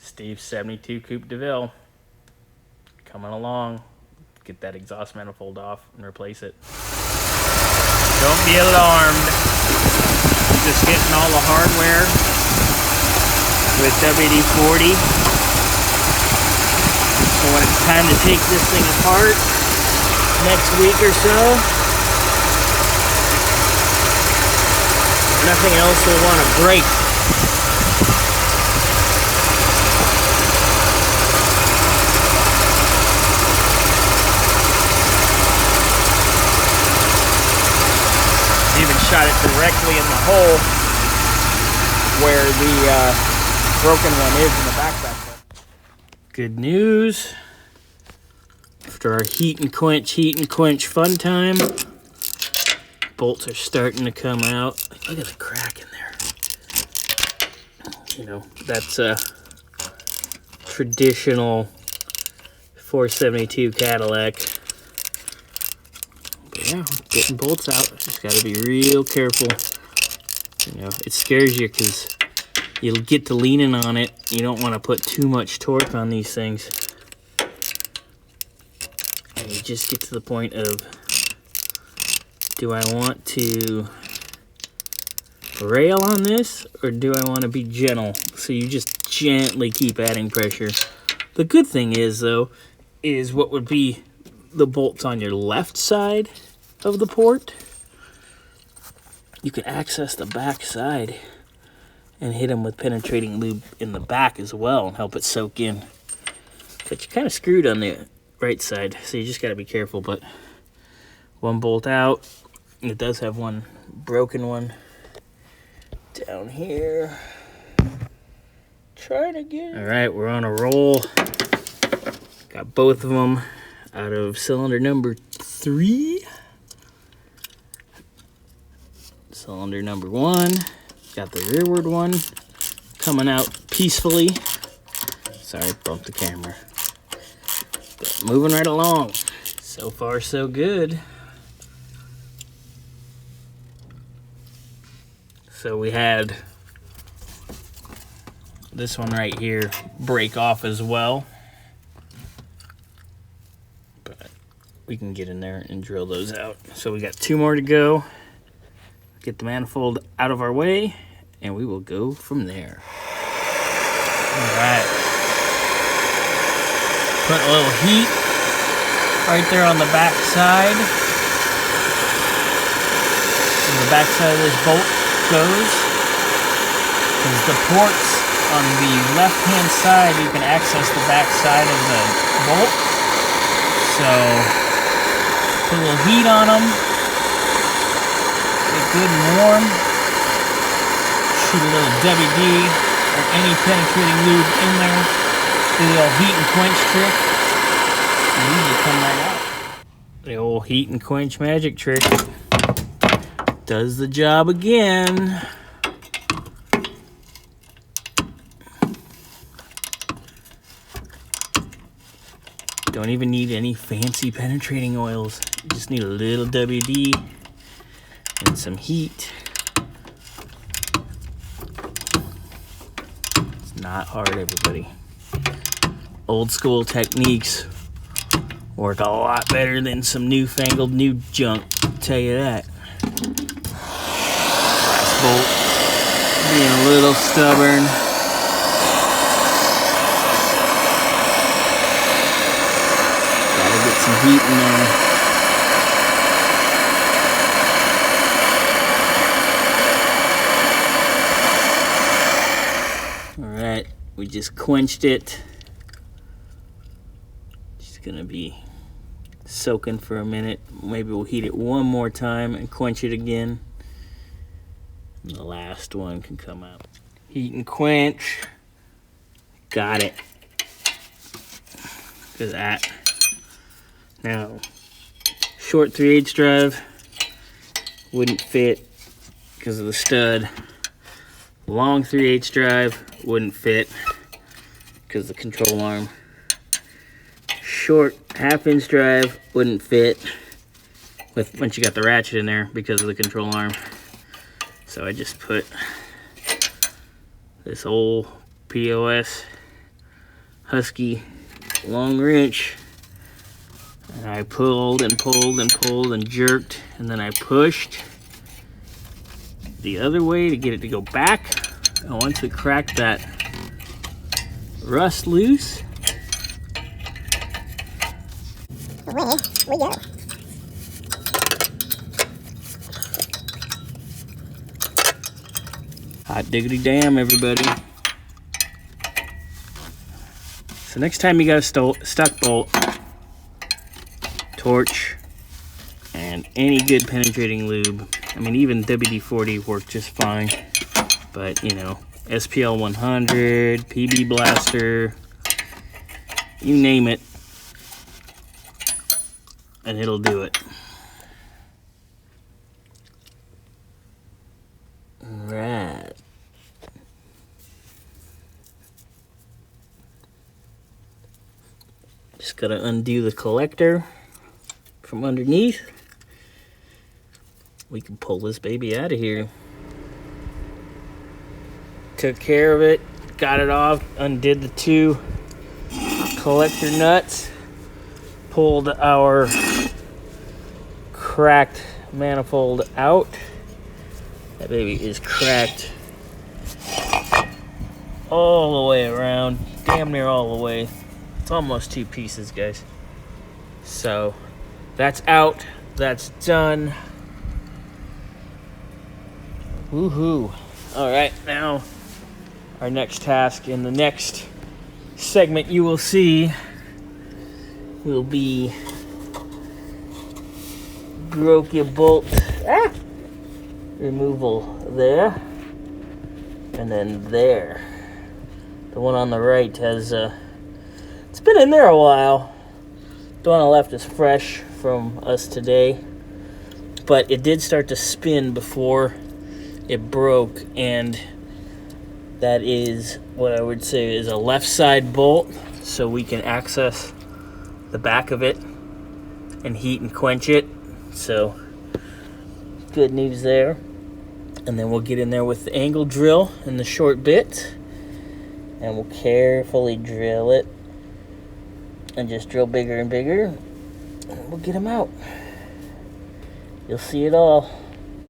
Steve's 72 Coupe DeVille. Coming along. Get that exhaust manifold off and replace it. Don't be alarmed. I'm just getting all the hardware with WD-40. So when it's time to take this thing apart next week or so, nothing else will want to break. Even shot it directly in the hole where the broken one is in the back. Good news. After our heat and quench fun time, bolts are starting to come out. Look at the crack in there. You know, that's a traditional 472 Cadillac. But yeah, getting bolts out. Just got to be real careful. You know, it scares you because you'll get to leaning on it. You don't want to put too much torque on these things. And you just get to the point of, do I want to rail on this or do I want to be gentle? So you just gently keep adding pressure. The good thing is, though, is what would be the bolts on your left side of the port. You can access the back side and hit them with penetrating lube in the back as well and help it soak in. But you're kind of screwed on the right side, so you just got to be careful. But one bolt out. It does have one broken one down here. Trying to get it. All right, we're on a roll. Got both of them out of cylinder number 3. Cylinder number 1. Got the rearward one coming out peacefully. Sorry, bumped the camera. But moving right along. So far, so good. So we had this one right here break off as well. But we can get in there and drill those out. So we got 2 more to go. Get the manifold out of our way, and we will go from there. All right. Put a little heat right there on the back side. And the back side of this bolt goes. Because the ports on the left-hand side, you can access the back side of the bolt. So, put a little heat on them. Get good and warm. Shoot a little WD or any penetrating lube in there. Do the old heat and quench trick. And usually come right out. The old heat and quench magic trick does the job again. Don't even need any fancy penetrating oils. You just need a little WD and some heat. It's not hard, everybody. Old school techniques work a lot better than some newfangled new junk, I'll tell you that. Last bolt being a little stubborn. Gotta get some heat in there. Alright, we just quenched it. Just gonna be soaking for a minute. Maybe we'll heat it one more time and quench it again. And the last one can come out. Heat and quench. Got it. Look at that. Now, short 3/8 drive wouldn't fit because of the stud. Long 3/8 drive wouldn't fit because of the control arm. Short 1/2-inch drive wouldn't fit once you got the ratchet in there because of the control arm. So I just put this old POS Husky long wrench. And I pulled and pulled and pulled and jerked, and then I pushed the other way to get it to go back. And once we cracked that rust loose, away we go. Hot diggity damn, everybody. So next time you got a stuck bolt, torch, and any good penetrating lube. I mean, even WD-40 worked just fine. But, you know, SPL 100, PB Blaster, you name it, and it'll do it. Alright. Just gotta undo the collector from underneath. We can pull this baby out of here. Took care of it, got it off, undid the two collector nuts, pulled our cracked manifold out. That baby is cracked all the way around, damn near all the way. It's almost two pieces, guys. So that's out, that's done. Woohoo. All right, now our next task in the next segment you will see will be broke your bolt removal there, and then there. The one on the right has it's been in there a while. The one on the left is fresh from us today, but it did start to spin before it broke, and that is what I would say is a left side bolt, so we can access the back of it and heat and quench it. So good news there. And then we'll get in there with the angle drill and the short bit, and we'll carefully drill it and just drill bigger and bigger, and we'll get them out. You'll see it all.